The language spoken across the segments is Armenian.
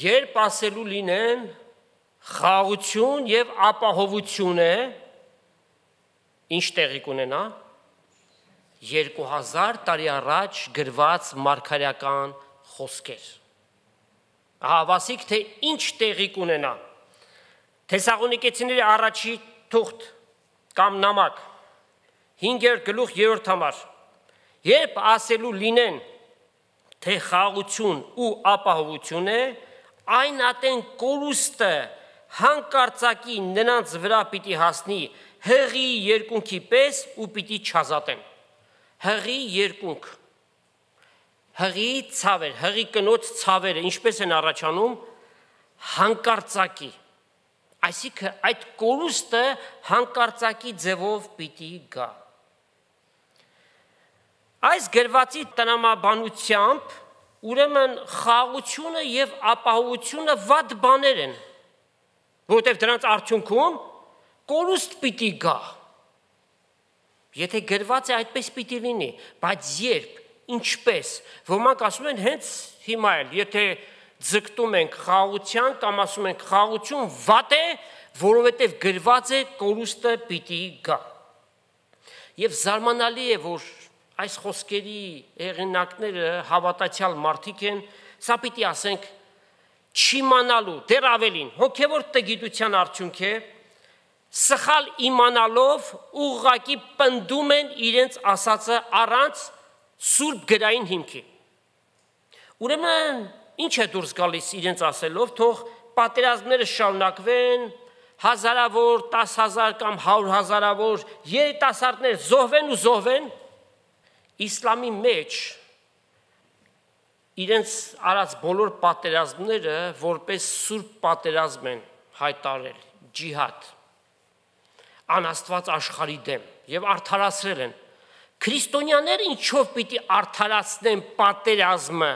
Երբ ասելու լինեն խաղաղություն եւ ապահովություն է, ինչ տեղի կունենա 2000 տարի առաջ գրված մարգարեական խոսքեր։ Հավասիկ թե ինչ տեղի կունենա Թեսաղոնիկեցիների առաջի թուղթ կամ նամակ 5-րդ համար երբ ասելու լինեն թե խաղաղություն ու ապահովություն է այն ատեն կորուստը հանկարծակի նրանց վրա պիտի հասնի հղի երկունքի պես ու պիտի չազատեն հղի երկունք հղի ցավեր հղի կնոջ ցավերը ինչպես են առաջանում հանկարծակի այսինքն այդ կորուստը հանկարծակի ձևով պիտի գա այս գրվածի տնամաբանությամբ ուրեմն խաղաղությունը եւ ապահովությունը վատ բաներ են որովհետեւ դրանց արդյունքում կորուստ պիտի գա եթե գրված է այդպես պիտի լինի բայց երբ ինչպես ոմանք ասում են հենց հիմա էլ եթե ձգտում ենք խաղաղության կամ ասում ենք խաղաղություն վատ է որովհետեւ գրված է կորուստը պիտի գա եւ զարմանալի է որ այս խոսքերի հեղինակները հավատացյալ մարդիկ են, սա պիտի ասենք չիմանալու, դեռ ավելին, հոգևոր տգիտության արդյունք է, սխալ իմանալով ուղղակի պնդում են իրենց ասածը առանց սուրբ գրային հիմքի։ Ուրեմն ինչ է դուրս գալիս իրենց ասելով, թող պատերազմները շարունակվեն, հազարավոր, 10,000 կամ 100,000-ավոր երիտասարդներ զոհվեն ու զոհվեն, Իսլամի մեջ իրենց արած բոլոր պատերազմները որպես սուրբ պատերազմ են հայտարարել, ջիհադ, անաստված աշխարհի դեմ եւ արդարացրել են։ Քրիստոնյաները ինչով պիտի արդարացնեն պատերազմը։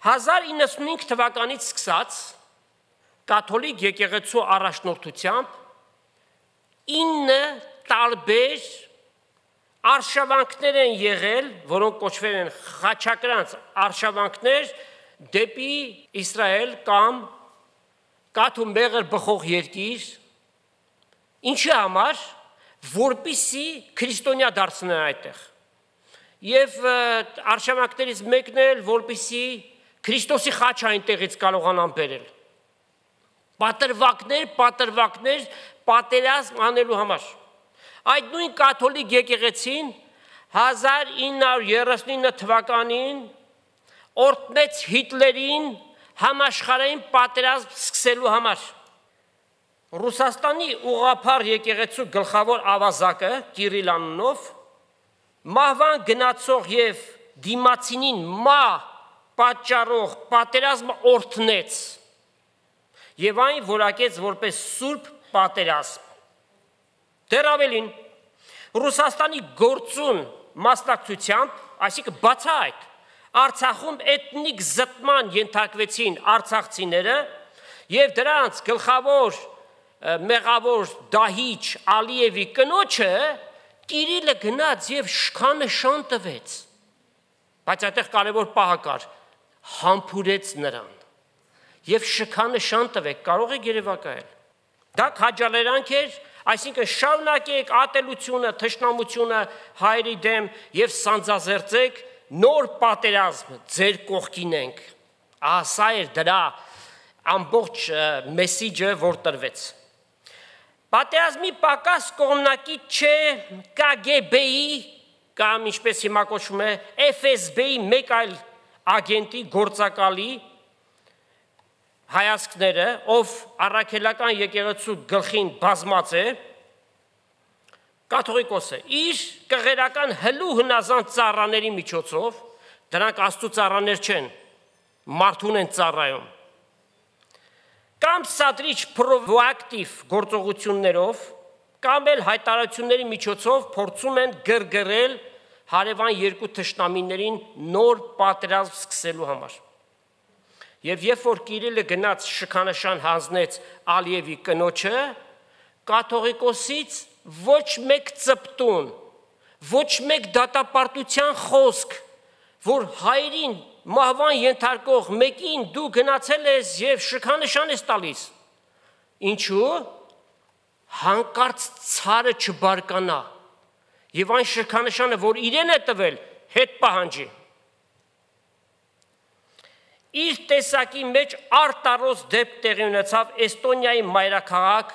1095 թվականից սկսած կաթոլիկ եկեղեցու առաջնորդությամբ 9 տարբեր արշավանքներ են եղել, որոնք կոչվել են խաչակրանց արշավանքներ դեպի Իսրայել կամ կաթ ու մեղր բխող երկիր, ինչի համար, որպիսի քրիստոնյա դարձնեն այդտեղ։ Եվ արշավանքներից մեկն էլ որպիսի Քրիստոսի խաչը այնտեղից կարողանան բերել։ Պատրվակներ պատերազմ անելու համար։ Այդ նույն կաթոլիկ եկեղեցին 1939 թվականին օրհնեց Հիտլերին համաշխարհային պատերազմ սկսելու համար։ Ռուսաստանի ուղղափառ եկեղեցու գլխավոր ավազակը Կիրիլ անունով մահվան գնացող եւ դիմացինին մահ պատճառող պատերազմը օրհնեց եւ այն որակեց որպես սուրբ պատերազմ։ Դեռ ավելին, Ռուսաստանի գործուն մասնակցությամբ, այսինքն բացահայտ, Արցախում էթնիկ զտման ենթարկվեցին արցախցիները եւ դրանց գլխավոր մեղավոր Դահիճ Ալիևի կնոջը Կիրիլը գնաց եւ շքանշան տվեց, բայց այդտեղ կարևոր պահ կար, համբուրեց նրան եւ շքանշան տվեք, կարող եք երևակայել։ Դա քաջալերանք էր, այսինքն շարունակեք ատելությունը, թշնամությունը հայերի դեմ եւ սանձազերծեք, նոր պատերազմ ձեր կողքին ենք։ Սա էր դրա ամբողջ մեսիջը, որ տրվեց։ Պատերազմի պակաս կողմնակից չէ KGB-ի կամ ինչպես հիմա կոչվում է FSB-ի մեկ այլ ագենտի գործակալի հայացքները, ով առաքելական եկեղեցու գլխին բազմած է, կաթողիկոս է, իր կղերական հլու հնազանդ ծառաների միջոցով, դրանք Աստծո ծառաներ չեն, մարդուն են ծառայում, կամ սադրիչ պրովոակտիվ գործողություններով, կամ էլ հայտարարությունների միջոցով փորձում են գրգռել հարևան երկու թշնամիներին նոր պատերազմ սկսելու համար։ Եվ երբ որ Կիրիլը գնաց շքանշան հանձնեց Ալիևի կնոջը, կաթողիկոսից ոչ մեկ ծպտուն, ոչ մեկ դատապարտության խոսք, որ հայրին մահվան ենթարկող մեկին դու գնացել ես եւ շքանշան ես տալիս։ Ինչու՞։ Հանկարծ ցարը չբարկանա եւ այն շքանշանը, որ իրեն է տվել, հետ պահանջի։ Իր տեսակի մեջ արտարոց դեպք տեղի ունեցավ Էստոնիայի մայրաքաղաք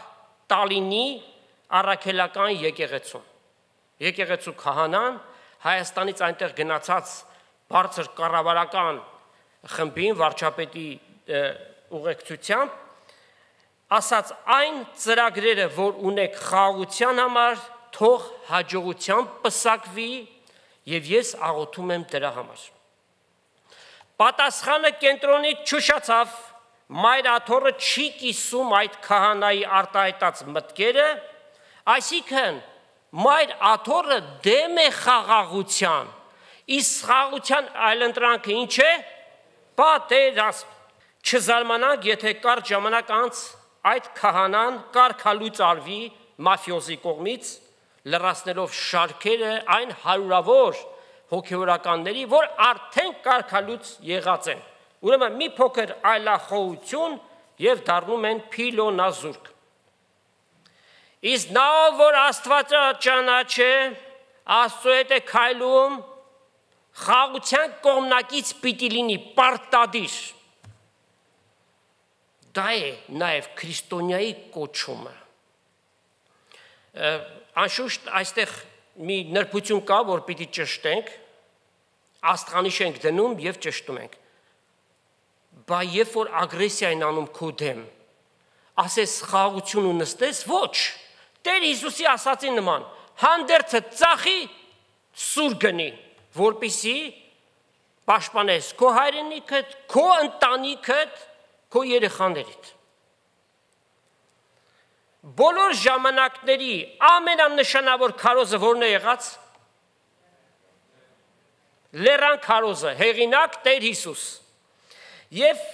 Տալինի առաքելական եկեղեցում։ Եկեղեցու քահանան Հայաստանից այնտեղ գնացած բարձր կառավարական խմբին վարչապետի ուղեկցությամբ ասաց այն ծրագրերը, որ ունեք խաղաղության համար, թող հաջողությամբ պսակվի եւ ես աղոթում եմ դրա համար։ Պատասխանը կենտրոնից չուշացավ, մայր աթոռը չի կիսում այդ քահանայի արտահայտած մտքերը, այսինքն մայր աթոռը դեմ է խաղաղության, իսկ խաղաղության այլընտրանքը ինչ է։ Պատերազմ։ Չզարմանանք, եթե կարճ ժամանակ անց այդ քահանան կարգալույծ արվի մաֆիոզի կողմից, լրացնելով շարքերը այն հարյուրավոր հոգևորականների, որ արդեն կարգալույծ եղած են։ Ուրեմն մի փոքր այլախոհություն եւ դառնում են փիլոնազուրկ։ Իսկ նա, որ Աստվածը ճանաչե, Աստծո հետ է քայլում, խաղաղության կողմնակից պիտի լինի պարտադիր։ Դա է նաև քրիստոնյայի կոչումը։ Անշուշտ այստեղ մի նրբություն կա, որ պիտի ճշտենք, աստղանիշ ենք դնում եւ ճշտում ենք։ Բա երբ որ ագրեսիա են անում քո դեմ, ասես խաղաղություն ու նստես, ոչ։ Տեր Հիսուսի ասացի նման, հանդերձը ծախի սուր գնի, որպիսի պաշտպանես քո հայրենիքդ, քո ընտանիքդ, քո երեխաներիդ։ Բոլոր ժամանակների ամենանշանավոր քարոզը որն է եղած։ Լեռան քարոզը, հեղինակ Տեր Հիսուս։ Եվ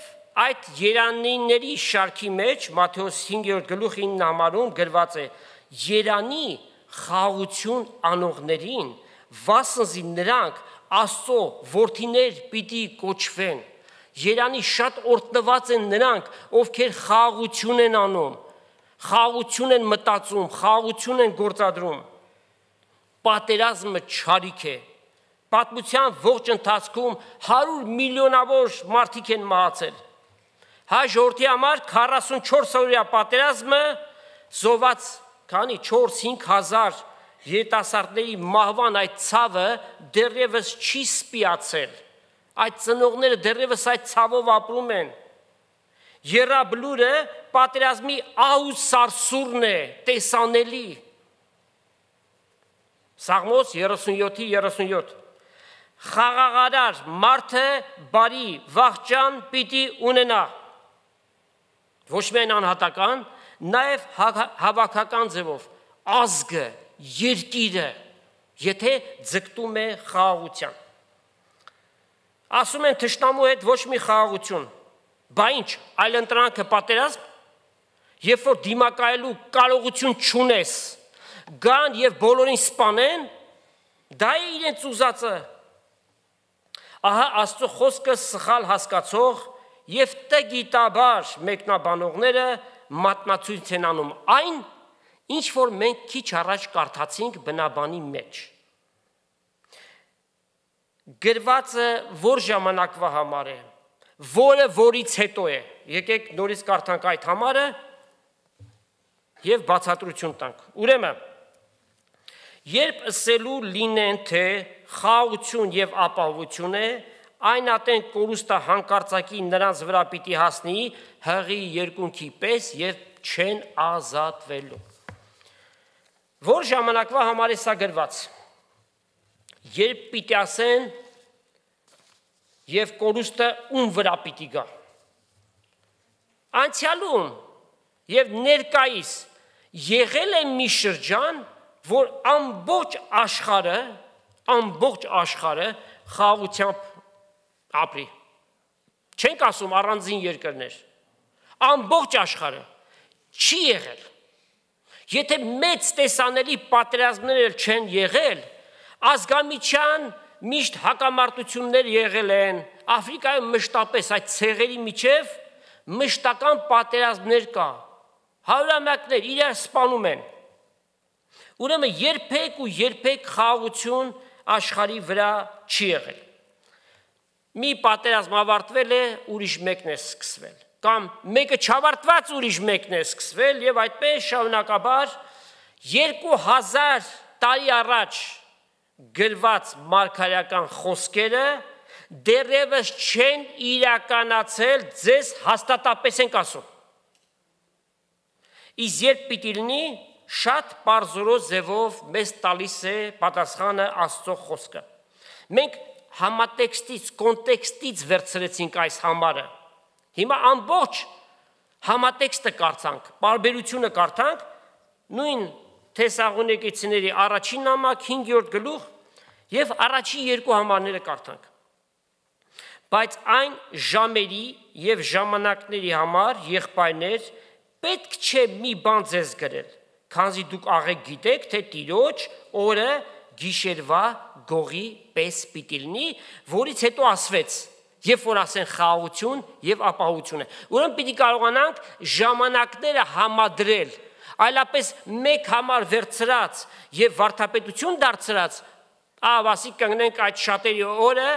այդ երանիների շարքի մեջ Մատթեոս 5-րդ գլուխ 9 համարում գրված է. Երանի խաղաղություն անողներին, վասնզի նրանք Աստծո որդիներ պիտի կոչվեն։ Երանի շատ օրհնված են նրանք, ովքեր խաղաղություն են անում։ խաղաղություն են մտածում, խաղաղություն են գործադրում։ Պատերազմը չարիք է։ Պատմության ողջ ընթացքում 100 միլիոնավոր մարդիկ են մահացել։ Հայ ժողովրդի համար 44 օրյա պատերազմը զոհված քանի 4-5 հազար երիտասարդների մահվան այդ ցավը դեռևս չի սպիացել։ Այդ ծնողները դեռևս այդ ցավով ապրում են։ Եռաբլուրը պատերազմի ահ սարսուրն է, տեսանելի։ Սաղմոս 37:37 Խաղաղարար մարդը բարի վախճան պիտի ունենա։ Ոչ միայն անհատական, նաև հավաքական ձևով ազգը, երկիրը, եթե ձգտում է խաղաղության։ Ասում են թշնամու հետ ոչ մի խաղաղություն, բա ինչ, այլընտրանքը պատերազմ, երբ որ դիմակայելու կարողություն չունես, գան եւ բոլորին սպանեն, դա է իրենց ուզածը։ Ահա Աստծո խոսքը սխալ հասկացող եւ տգիտաբար մեկնաբանողները մատնացույց են անում այն, ինչ որ մենք քիչ առաջ կարդացինք բնաբանի մեջ։ Գրվածը որ ժամանակվա համար է, որը որից հետո է։ Եկեք նորից կարդանք այդ համարը եւ բացատրություն տանք։ Ուրեմն, երբ ասելու լինեն թե խաղաղություն եւ ապահովություն է, այն ատեն կորուստը հանկարծակի նրանց վրա պիտի հասնի հղի երկունքի պես եւ չեն ազատվելու։ Որ ժամանակվա համար է սա գրված։ Երբ պիտի ասեն եւ կորուստը ում վրա պիտի գա։ Անցյալում եւ ներկայիս եղել է մի շրջան, որ ամբողջ աշխարհը խաղաղությամբ ապրի։ Չենք ասում առանձին երկրներ։ Ամբողջ աշխարհը չի եղել։ Եթե մեծ տեսանելի պատերազմներ չեն եղել, ազգամիջյան միշտ հակամարտություններ եղել են, Աֆրիկայում մշտապես այդ ցեղերի միջև մշտական պատերազմներ կա, հարյուրամյակներ իրար սպանում են։ Ուրեմն երբեք խաղաղություն աշխարհի վրա չի եղել։ Մի պատերազմ ավարտվել է, ուրիշ մեկն է սկսվել, կամ մեկը չավարտված ուրիշ մեկն է սկսվել եւ այդպես շարունակաբար 2000 տարի առաջ գրված մարգարեական խոսքերը դեռևս չեն իրականացել, ձեզ հաստատապես ենք ասում։ Իսկ երբ պիտի լինի, շատ պարզորոշ ձևով մեզ տալիս է պատասխանը Աստծո խոսքը։ Մենք համատեքստից, կոնտեքստից վերցրեցինք այս համարը։ Հիմա ամբողջ համատեքստը կարդանք, բարբերությունը կարդանք, նույն Թեսաղոնիկեցիների առաջին նամակ 5-րդ գլուխ եւ առաջին երկու համարները կարդանք։ Բայց այն ժամերի եւ ժամանակների համար եղբայրներ պետք չէ մի բան ձեզ գրել, քանզի դուք աղեք գիտեք, թե Տիրոջ օրը գիշերվա գողի պես պիտի լինի, որից հետո ասվեց, երբ որ ասեն խաղաղություն եւ ապահովություն է։ Ուրեմն պիտի կարողանանք ժամանակները համադրել, այլապես մեկ համար վերցրած եւ վարդապետություն դարձրած, ավասի կանգնենք այդ շատերի օրը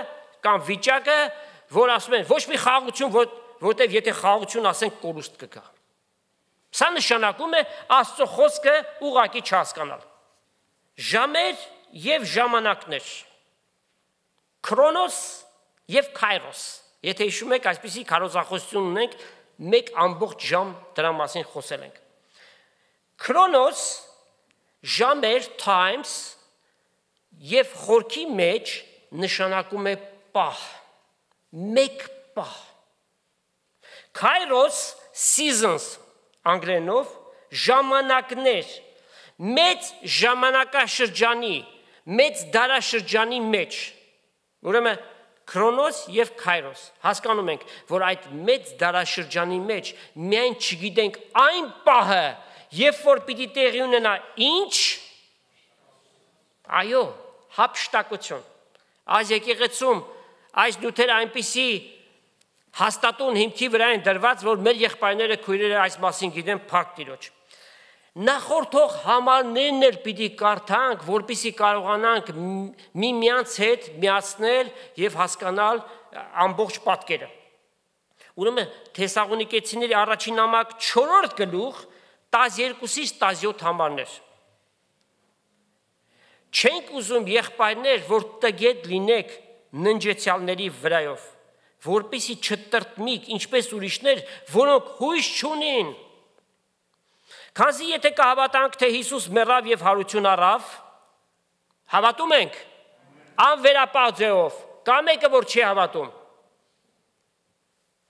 կամ վիճակը, որ ասում են ոչ մի խաղաղություն, որտեղ եթե խաղաղություն ասենք կորուստ կգա։ Սա նշանակում է Աստծո խոսքը ուղղակի չհասկանալ։ Ժամեր եւ ժամանակներ, քրոնոս եւ քայրոս։ Եթե հիշում եք, այսպիսի քարոզախոսություն ունենք, մեկ ամբողջ ժամ դրա մասին խոսել ենք։ Քրոնոս ժամեր, times եւ խորքի մեջ նշանակում է պահ, մեկ պահ։ Քայրոս seasons անգլերենով ժամանակներ, մեծ ժամանակաշրջանի, մեծ դարաշրջանի մեջ։ Ուրեմն քրոնոս եւ քայրոս հասկանում ենք, որ այդ մեծ դարաշրջանի մեջ միայն չգիտենք այն պահը, երբ որ պիտի տեղի ունենա ինչ, այո, հափշտակություն։ Այս եկեղեցում այս նյութերը այնպիսի հաստատուն հիմքի վրա են դրված, որ մեր եղբայրները քույրերը այս մասին գիտեն փառք Տիրոջ։ Նախորդող համարներն էլ պիտի կարդանք, որպեսզի կարողանանք միմյանց հետ միացնել եւ հասկանալ ամբողջ պատկերը։ Ուրեմն Թեսաղոնիկեցիների առաջին նամակ 4-րդ գլուխ 12-ից 17 համարներ։ Չենք ուզում եղբայրներ, որ տգետ լինեք ննջեցյալների վրայով, որպեսզի չտրտմիք, ինչպես ուրիշներ, որոնք հույս չունին։ Քանզի եթե կհավատանք, թե Հիսուս մեռավ եւ հարություն առավ, հավատում ենք անվերապահ ձևով, կա մեկը, որ չի հավատում։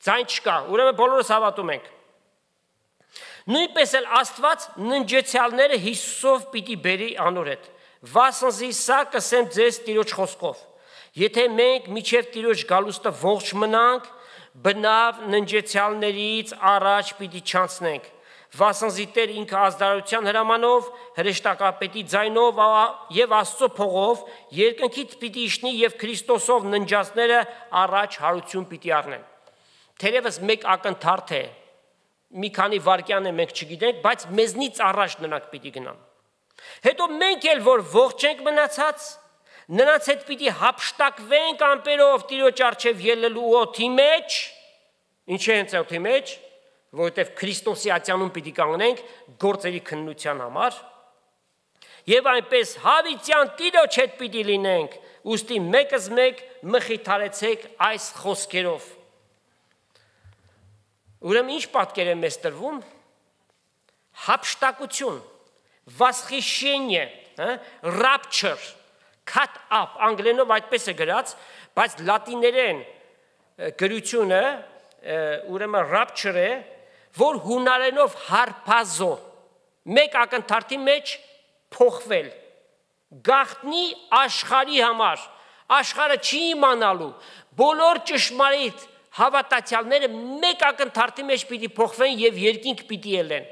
Ձայն չկա, ուրեմն բոլորս հավատում ենք։ Նույնպես էլ Աստված ննջեցյալները Հիսուսով պիտի բերի անոր հետ։ Վասնզի սա կսեմ ձեզ Տիրոջ խոսքով։ Եթե մենք միջև Տիրոջ գալուստը ողջ մնանք, բնավ ննջեցյալներից առաջ պիտի չանցնենք։ Վասնզի Տեր ինքը ազդարության հրամանով, հրեշտակապետի ձայնով եւ Աստծո փողով երկնքից պիտի իջնի եւ Քրիստոսով ննջածները առաջ հարություն պիտի առնեն։ Թերևս մեկ ակնթարթ է, մի քանի վայրկյան է մենք չգիտենք, բայց մեզնից առաջ նրանք պիտի գնան։ Հետո մենք էլ որ ողջ ենք մնացած, նրանց հետ պիտի հափշտակվենք ամպերով Տիրոջ առջև ելնելու օդի մեջ, ինչ է հենց օդի մեջ, որովհետև Քրիստոսի ատյանում պիտի կանգնենք գործերի քննության համար, եւ այնպես հավիտյան Տիրոջ հետ պիտի լինենք, ուստի մեկս մեկ մխիթարեցեք այս խոսքերով։ Ուրեմն ինչ պատկեր է մեզ տրվում, հափշտակություն, восхищение, rapture, cut up, անգլերենով այդպես է գրած, բայց լատիներեն գրությունը ուրեմն rapture է, որ հունարենով հարփազո, մեկ ակնթարթի մեջ փոխվել, գաղտնի աշխարհի համար, աշխարհը չի իմանալու, բոլոր ճշմարիտ հավատացյալները մեկ ակնթարթի մեջ պիտի փոխվեն եւ երկինք պիտի ելեն։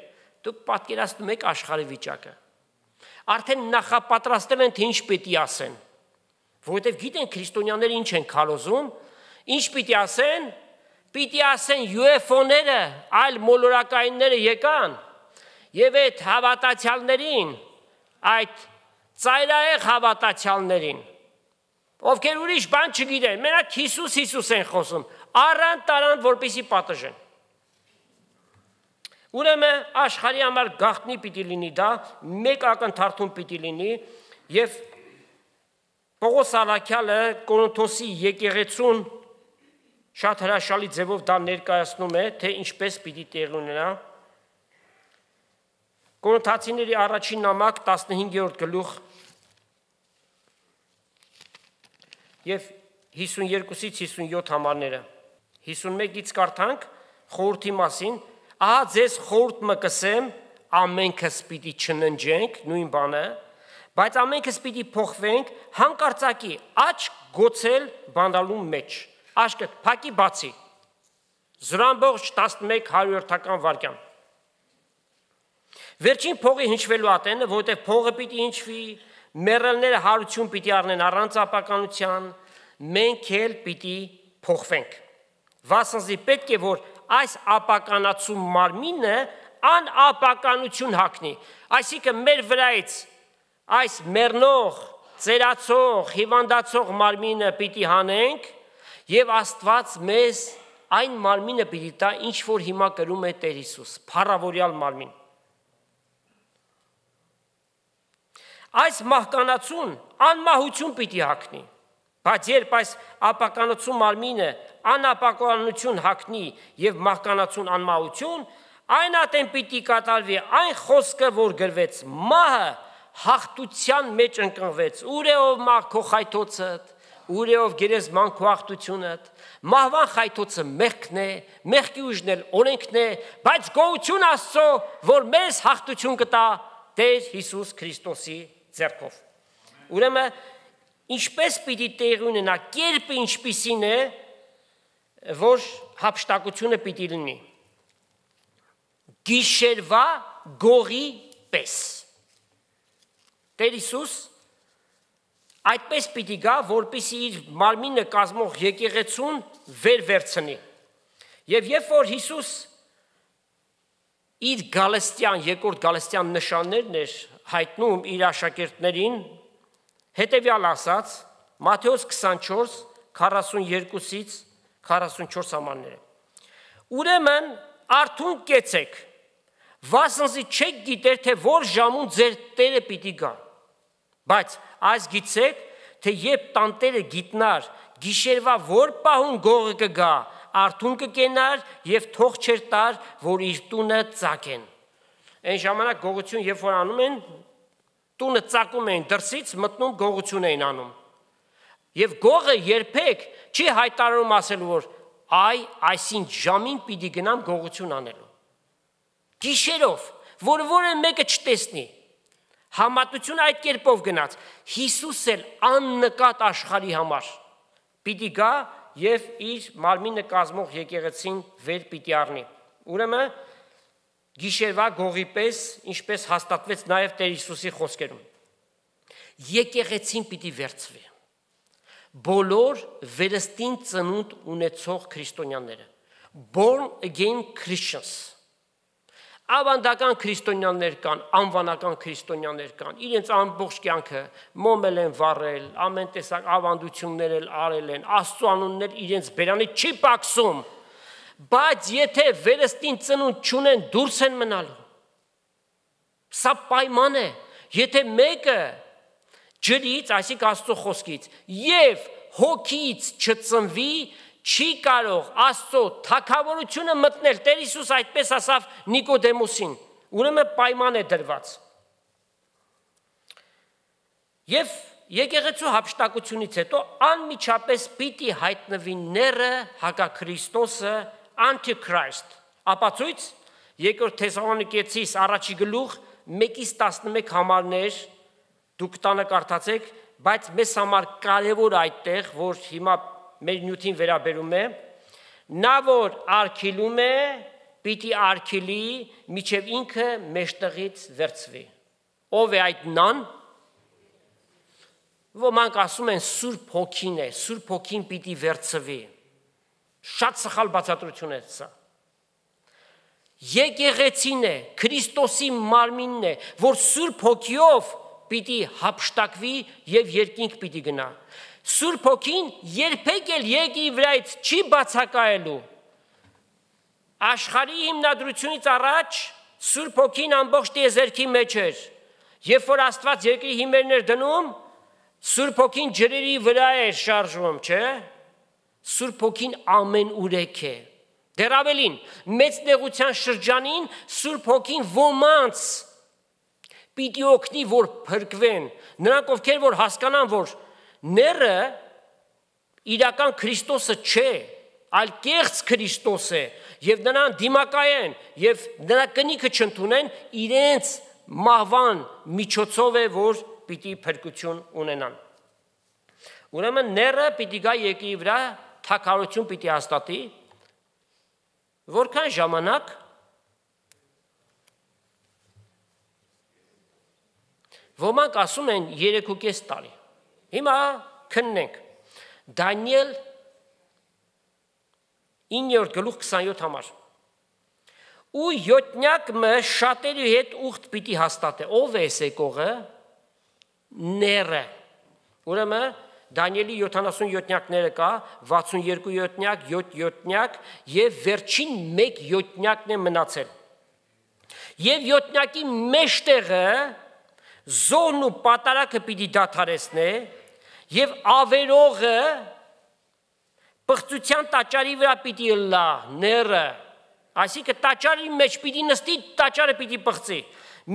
Դուք պատկերացնում եք աշխարհի վիճակը։ Արդեն նախապատրաստել են, թե ինչ պիտի ասեն, որովհետեւ գիտեն քրիստոնյաները ինչ են քարոզում, ինչ պիտի ասեն, UFO-ները, այլ մոլորակայինները եկան եւ այդ հավատացյալներին, այդ ծայրահեղ հավատացյալներին, ովքեր ուրիշ բան չգիտեն, մենակ Հիսուս են խոսում, առան տարան որպեսի պատժեն։ Ուրեմն աշխարհի համար գաղտնի պիտի լինի դա, մեկ ակնթարթում պիտի լինի եւ Պողոս Արաքյալը Կորինթոսի եկեղեցուն շատ հրաշալի ձևով դա ներկայացնում է, թե ինչպես պիտի տեղի ունենա։ Կորինթացիների առաջին նամակ 15-րդ գլուխ եւ 52-ից 57 համարները։ 51-ից կարդանք խորհրդի մասին, ահա ձեզ խորհուրդ մը կսեմ, ամենքս պիտի չննջենք, նույն բանը, բայց ամենքս պիտի փոխվենք հանկարծակի աչք գոցել բանալու մեջ, աչքը փակի բացի, Զրամբողջ 11:100 վայրկյան։ Վերջին փողի հնչվելու ատենը, որովհետև փողը պիտի հնչվի, մեռելները հարություն պիտի առնեն առանց ապականության, մենք էլ պիտի փոխվենք։ Վասնզի պետք է որ այս ապականացու մարմինը անապականություն հագնի, այսինքն մեր վրայից այս մեռնող, ծերացող, հիվանդացող մարմինը պիտի հանենք եւ Աստված մեզ այն մարմինը պիտի տա, ինչ որ հիմա կրում է Տեր Հիսուս, փառավորյալ մարմին։ Այս մահկանացուն անմահություն պիտի հագնի, բայց երբ այս ապականացու մարմինը անապականություն հագնի եւ մահկանացուն անմահություն, այն ատեն պիտի կատարվի այն խոսքը, որ գրվեց. մահը հաղթության մեջ ընկնվեց, ուր է ով մահ քո խայթոցդ, ուր է ով գերեզման քո հաղթությունդ, մահվան խայթոցը մեղքն է, մեղքի ուժն էլ օրենքն է, բայց գոհություն Աստծո, որ մեզ հաղթություն կտա Տեր Հիսուս Քրիստոսի ձեռքով։ Ուրեմն ինչպես պիտի տեղի ունենա, կերպը ինչպիսին է, որ հափշտակությունը պիտի լինի։ Գիշերվա գողի պես։ Տեր Հիսուս այդպես պիտի գա, որպեսզի իր մարմինը կազմող եկեղեցուն վերցնի։ Եվ երբ որ Հիսուս իր գալստյան, երկրորդ գալստյան նշաններն էր հայտնում իր աշակերտներին, հետևյալ ասած, Մատթեոս 24, 42-ից 44 ամանները։ Ուրեմն արթուն կեցեք, վասնզի չեք գիտեր, թե որ ժամուն ձեր Տերը պիտի գա։ Բայց այս գիտեք, թե երբ տանտերը գիտնար, գիշերվա որ պահուն գողը կգա, արթուն կկենար եւ թող չեր տար, որ իր տունը ծակեն։ Այն ժամանակ գողություն երբ որ անում են, տունը ծակում էին դրսից, մտնում գողություն էին անում։ Եվ գողը երբեք չի հայտարարում ասելու, որ այսին ժամին պիտի գնամ գողություն անելու։ Գիշերով, որը մեկը չտեսնի։ Համատությունը այդ կերպով գնաց։ Հիսուս էլ աննկատ աշխարհի համար պիտի գա եւ իր մարմինը կազմող եկեղեցին վեր պիտի առնի։ Ուրեմն գիշերվա գողի պես, ինչպես հաստատվեց նաեւ Տեր Հիսուսի խոսքերում։ Եկեղեցին պիտի վերցվի։ Բոլոր վերստին ծնունդ ունեցող քրիստոնյաները, born again Christians, ավանդական քրիստոնյաներ կան, անվանական քրիստոնյաներ կան, իրենց ամբողջ կյանքը մոմել են վառել, ամեն տեսակ ավանդություններ էլ արել են, Աստծո անուններ իրենց բերանից չի պակսում, բայց եթե վերստին ծնունդ չունեն, դուրս են մնալու։ Սա պայման է, եթե մեկը ջրից, այսինքն Աստծո խոսքից, եւ հոգից չծնվի, չի կարող Աստծո թագավորությունը մտնել։ Տեր Հիսուս այդպես ասավ Նիկոդեմոսին, ուրեմն պայման է դրված։ Եվ եկեղեցու հափշտակությունից հետո անմիջապես պիտի հայտնվի ները հակաքրիստոսը Antichrist։ Ապացույց երկրորդ Թեսաղոնիկեցիս առաջի գլուխ 1-11 համարներ դուք տանը կարդացեք, բայց մեզ համար կարևոր այդտեղ, որ հիմա մեր նյութին վերաբերում է, նա որ արգիլում է, պիտի արգիլի, միջև ինքը մեջտեղից վերցվի։ Ով է այդ նան։ Ոմանք ասում են Սուրբ Հոգին է, Սուրբ Հոգին պիտի վերցվի։ Շատ սխալ բացատրություն է սա։ Եկեղեցին է, Քրիստոսի մարմինն է, որ Սուրբ Հոգիով պիտի հափշտակվի եւ երկինք պիտի գնա։ Սուրբ Հոգին երբեք էլ երկրի վրայից չի բացակայելու։ Աշխարհի հիմնադրությունից առաջ Սուրբ Հոգին ամբողջ տիեզերքի մեջ էր։ Երբ որ Աստված երկրի հիմերն էր դնում, Սուրբ Հոգին ջրերի վրա էր շարժվում, չէ՞։ Սուրբ Հոգին ամեն ուրեք է։ Դեռ ավելին, մեծ նեղության շրջանին Սուրբ Հոգին ոմանց պիտի օգնի, որ փրկվեն։ Նրանք ովքեր որ հասկանան, որ ները իրական Քրիստոսը չէ, այլ կեղծ Քրիստոս է, եւ նրան դիմակայեն, եւ նրա կնիքը չընդունեն, իրենց մահվան միջոցով է, որ պիտի փրկություն ունենան։ Ուրեմն ները պիտի գա երկրի վրա, թագավորություն պիտի հաստատի, որքան ժամանակ։ Ոմանք ասում են 3.5 տարի։ Հիմա քննենք։ Դանիել 9:27 համար։ Ու յոտնյակը շատերի հետ ուխտ պիտի հաստատե։ Ով է եկողը։ Ները։ Ուրեմն Դանիելի 77-յակները կա, 62-յոտնյակ, 7-յոտնյակ եւ վերջին 1-յոտնյակն է մնացել։ Եվ յոտնյակի մեջտեղը զոհն ու պատարակը պիտի դադարեցնե եւ ավերողը պղծության տաճարի վրա պիտի լա ները, այսինքն տաճարի մեջ պիտի նստի, տաճարը պիտի պղծի,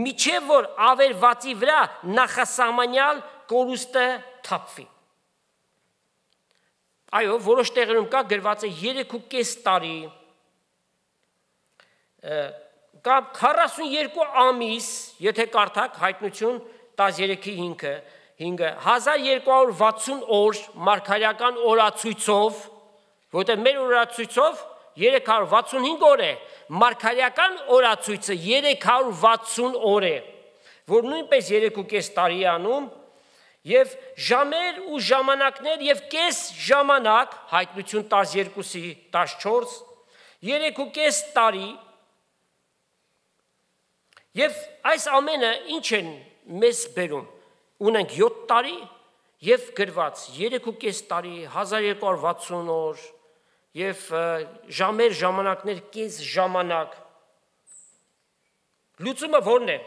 միջև որ ավերվածի վրա նախասահմանյալ կորուստը թափվի։ Այո, որոշ տեղերում կա գրված է 3.5 տարի կամ 42 ամիս, եթե կարդաք հայտնություն 13-ի 5-ը, 1260 օր մարգարեական օրացույցով, որտեղ մեր օրացույցով 365 օր է, մարգարեական օրացույցը 360 օր է, որ նույնպես 3.5 տարի անում, եւ ժամեր ու ժամանակներ եւ կես ժամանակ, հայտնություն 12-ի 14, 3.5 տարի Եվ այս ամենը ինչ են մեզ բերում։ Ունենք 7 տարի եւ գրված 3.5 տարի, 1260 օր եւ ժամեր, ժամանակներ, կես ժամանակ։ Լուծումը ո՞րն է։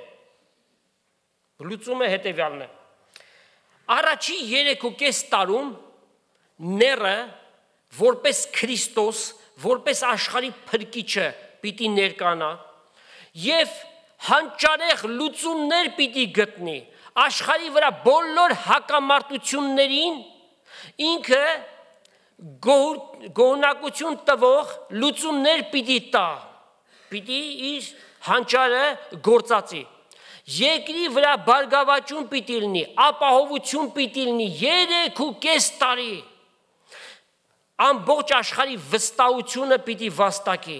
Լուծումը հետեւյալն է։ Առաջի 3.5 տարում ները որպես Քրիստոս, որպես աշխարհի փրկիչը պիտի ներկանա եւ հանճարեղ լուծումներ պիտի գտնի աշխարհի վրա բոլոր հակամարտություններին ինքը գոհունակություն տվող լուծումներ պիտի տա պիտի իր հանճարը գործածի երկրի վրա բարգավաճում պիտի լինի ապահովություն պիտի լինի 3.5 տարի ամբողջ աշխարհի վստահությունը պիտի վաստակի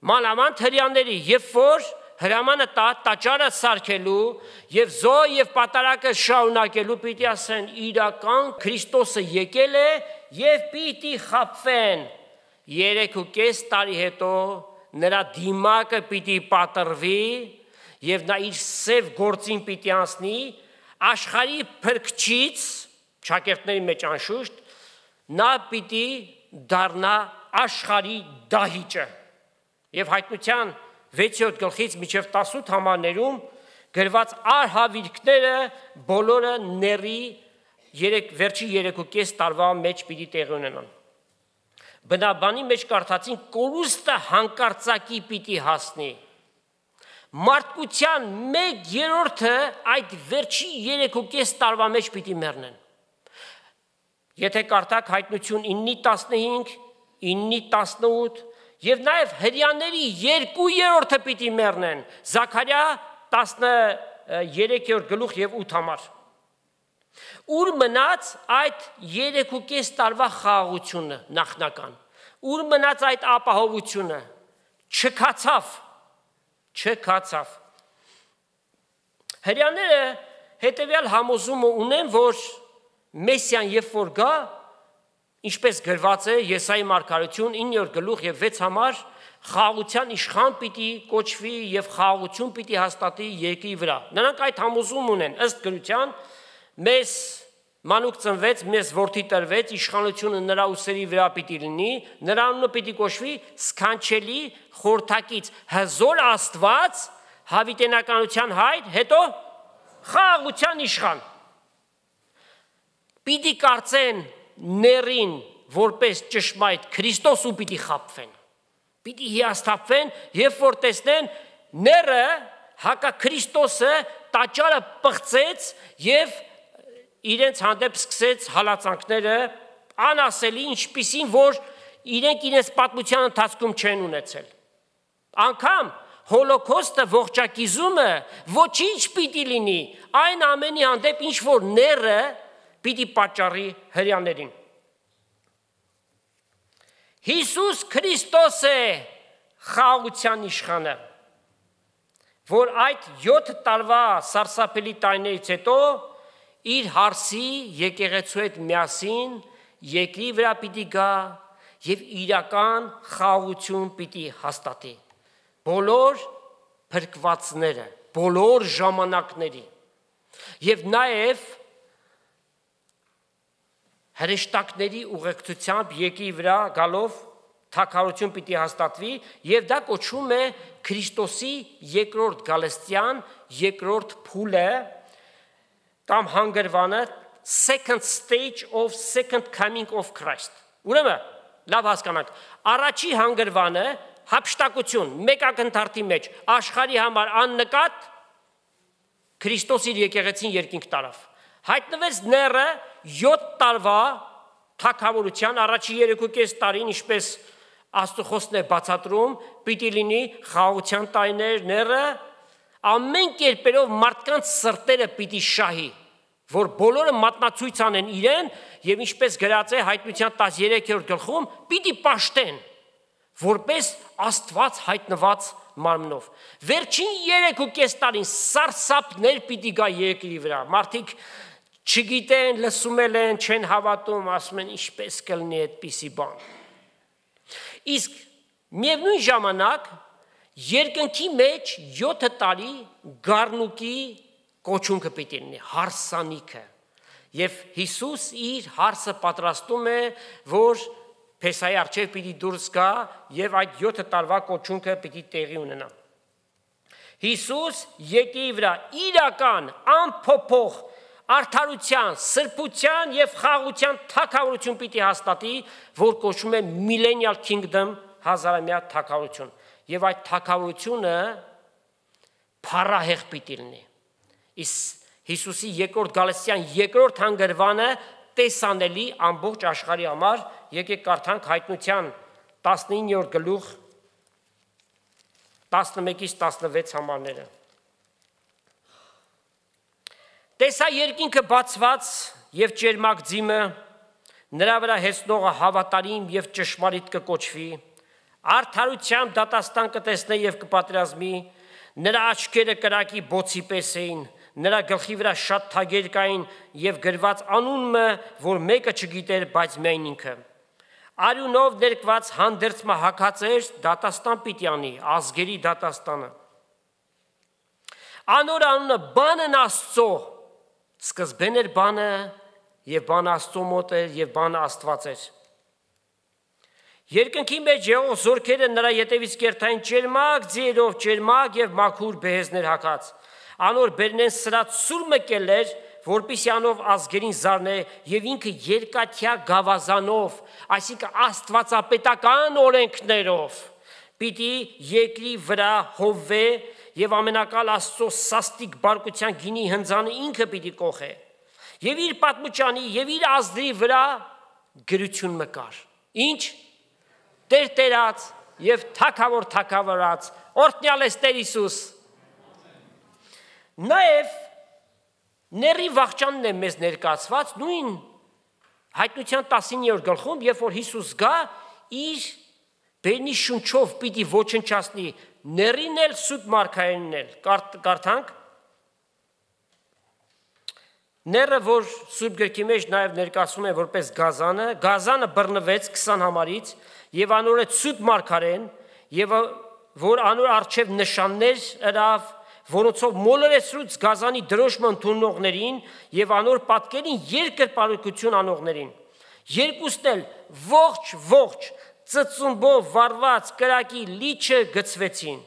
մանավանդ հрьяաների երբ որ հրամանը տաճարը սարքելու եւ զոհ եւ պատարակը շարունակելու պիտի ասեն իրական Քրիստոսը եկել է եւ պիտի խաբվեն 3.5 տարի հետո նրա դիմակը պիտի պատրվի եւ նա իր սև գործին պիտի անցնի աշխարհի փրկչից շակերտների մեջ անշուշտ նա պիտի դառնա աշխարհի դահիճը եւ հայտնության 6-րդ գլխից մինչև 18 համարներում գրված արհավիրքները բոլորը ների վերջի 3.5 տարվա մեջ պիտի տեղի ունենան։ Բնաբանի մեջ կարդացին կորուստը հանկարծակի պիտի հասնի։ Մարդկության 1/3-ը այդ վերջի 3.5 տարվա մեջ պիտի մեռնեն։ Եթե կարդաք հայտնություն 9:15, 9:18 Եվ նաև հрьяաների 2/3-ը պիտի մեռնեն, Զաքարիա 13-րդ գլուխ եւ 8 համար։ Ուր մնաց այդ 3.5 տարվա խաղաղությունը նախնական։ Ուր մնաց այդ ապահովությունը։ Չքացավ։ Հрьяաները հետեւյալ համոզումը ունեն, որ Մեսիան երբ որ գա Ինչպես գրված է Եսայի մարգարեություն 9-րդ գլուխ եւ 6 համար խաղաղության իշխան պիտի կոչվի եւ խաղաղություն պիտի հաստատի երկրի վրա։ Նրանք այդ համոզում ունեն ըստ գրության մեզ մանուկ ծնվեց, մեզ որդի տրվեց, իշխանությունը նրա ուսերի վրա պիտի լինի, նրա անունը պիտի կոչվի սքանչելի խորթակից հզոր Աստված, հավիտենականության հայր, հետո խաղաղության իշխան։ Պիտի կարծեն ներին որպես ճշմարիտ Քրիստոս ու պիտի խաբվեն։ Պիտի հիասթափվեն, երբ որ տեսնեն ները հակա Քրիստոսը տաճարը պղծեց եւ իրենց հանդեպ սկսեց հալածանքները անասելի ինչպիսին որ իրենք իրենց պատմության ընթացքում չեն ունեցել։ Անկամ հոլոկոստը ողջակիզումը ոչինչ պիտի լինի այն ամենի հանդեպ ինչ որ ները պիտի պատճառի հрьяաներին։ Հիսուս Քրիստոս է խաղաղության իշխանը, որ այդ 7 տարվա սարսափելի տարիներից հետո իր հարսի եկեղեցու հետ միասին երկրի վրա պիտի գա եւ իրական խաղաղություն պիտի հաստատի։ Բոլոր փրկվածները, բոլոր ժամանակների եւ նաեւ հրեշտակների ուղեկցությամբ երկրի վրա գալով թագավորություն պիտի հաստատվի եւ դա կոչվում է Քրիստոսի երկրորդ գալստյան երկրորդ փուլը կամ հանգրվանը second stage of second coming of Christ։ Ուրեմն լավ հասկանանք առաջի հանգրվանը հապշտակություն մեկ ակնթարթի մեջ աշխարհի համար աննկատ Քրիստոս իր եկեղեցին երկինք տարավ։ Հայտնվեց ները 7 տարվա թագավորության առաջի 3.5 տարին ինչպես Աստուխոսն է բացատրում պիտի լինի խաղաղության տարիներ ները ամեն կերպերով մարդկանց սրտերը պիտի շահի որ բոլորը մատնացույց անեն իրեն եւ ինչպես գրած է հայտնության 13-րդ գլխում պիտի պաշտեն որպես Աստված հայտնված մարմնով վերջին 3.5 տարին սարսափներ պիտի գա երկրի վրա մարդիկ չգիտեն, լսում են, չեն հավատում, ասում են ինչպես կլինի այդպիսի բան։ Իսկ միևնույն ժամանակ երկնքի մեջ 7 տարի գառնուկի կոչունքը պիտի լինի, հարսանիքը։ Եվ Հիսուս իր հարսը պատրաստում է, որ Փեսայի առջև պիտի դուրս գա եւ այդ 7 տարվա կոչունքը պիտի տեղի ունենա։ Հիսուս եկի վրա իրական անփոփոխ արդարության, սրբության եւ խաղաղության թագավորություն պիտի հաստատի, որ կոչվում է Millennial Kingdom, հազարամյա թագավորություն։ Եվ այդ թագավորությունը փառահեղ պիտի լինի։ Իսկ Հիսուսի երկրորդ գալստյան երկրորդ հանգրվանը տեսանելի ամբողջ աշխարհի համար, եկեք կարդանք Հայտնության 19-րդ գլուխ 11-ից 16 համարները։ Տեսա երկինքը բացված եւ ճերմակ ձիմը, նրա վրա հեսնողը հավատարիմ եւ ճշմարիտ կկոչվի, արդարությամբ դատաստան կտեսնե եւ կպատրազմի, նրա աչքերը կրակի բոցի պես էին, նրա գլխի վրա շատ թագեր կային եւ գրված անունը, որ մեկը չգիտեր, բայց միայն ինքը։ Արյունով ներկված հանդերձ հագած էր, դատաստան պիտի անի, ազգերի դատաստանը։ Անոր անունը բանն Աստծո, սկզբեն էր բանը եւ բանը Աստծո մոտ էր եւ բանը Աստված էր։ Երկնքի մեջ եղող զորքերը նրա ետևից կերտային ճերմակ ձիերով, ճերմակ եւ մաքուր բեհեզներ հագած։ Անոր բերնեն սրած սուրմը կելեր, որպիսի անով ազգերին զարնե եւ ինքը երկաթյա գավազանով, այսինքն աստվածապետական օրենքներով, պիտի երկրի վրա հովվե եւ ամենակալ Աստծո սաստիկ բարկության գինի հնձանը ինքը պիտի կողե։ Եվ իր պատմուճանի եւ իր ազդրի վրա գրություն մկար։ Ինչ տերտերած եւ թակավորած օրհնյալ է Տեր Հիսուս։ Նաեւ ների վաղճանն է մեզ ներկայացված նույն Հայտնության 19-րդ գլխում, երբ որ Հիսուս գա իր բերնի շունչով պիտի ոչնչացնի ներին էլ սուտ մարգարեին էլ կարդանք ները որ սուրբ գրքի մեջ նաև ներկայացվում է որպես գազանը բռնվեց 20 համարից եւ անոր է սուտ մարգարեն եւ որ անոր արչեւ նշաններ հրավ որոնցով մոլորեցրուց գազանի դրոշմը ընդունողներին եւ անոր պատկերին երկրպարություն անողներին երկուսն էլ ողջ ծծումբով վառված կրակի լիճը գցվեցին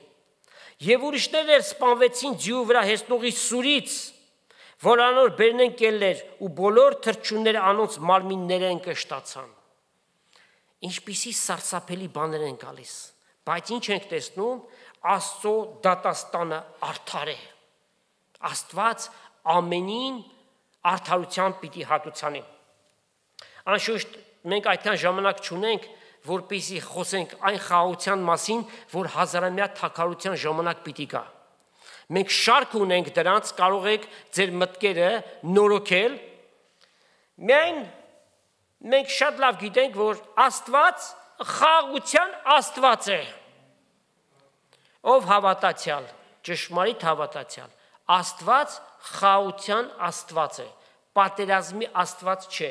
եւ ուրիշներ էլ սպանվեցին ձիու վրա հեսնողի սուրից որ անոր բերնեն կելներ ու բոլոր թրջունները անոնց մարմիններեն կշտացան ինչպիսի սարսափելի բաներ են գալիս բայց ինչ ենք տեսնում Աստծո դատաստանը արդար է Աստված ամենին արդարությամբ պիտի հատուցանի անշուշտ մենք այդքան ժամանակ չունենք որպեսզի խոսենք այն խաղաղության մասին որ հազարամյա թագավորության ժամանակ պիտի գա մենք շարք ունենք դրանց կարող եք ձեր մտքերը նորոգել միայն մենք շատ լավ գիտենք որ Աստված խաղաղության Աստված է ով հավատացյալ ճշմարիտ հավատացյալ Աստված խաղաղության Աստված է պատերազմի Աստված չէ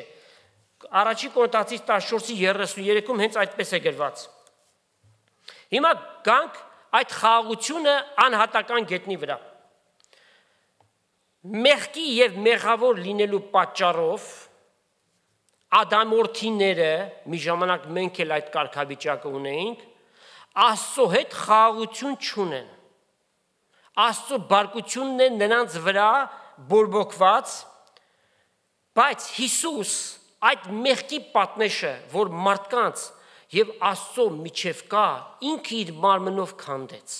Առաջի Կորինթացիս 14:33-ում հենց այդպես է գրված Հիմա գանք այդ խաղաղությունը անհատական գետնի վրա մեղքի եւ մեղավոր լինելու պատճառով ադամորդիները մի ժամանակ մենք էլ այդ կարգավիճակը ունեինք Աստծո հետ խաղաղություն չունեն Աստծո բարկությունն է նրանց վրա բորբոքված բայց Հիսուս այդ մեղքի պատնեշը որ մարդկանց եւ Աստծո միջև կա ինքը իր մարմնով քանդեց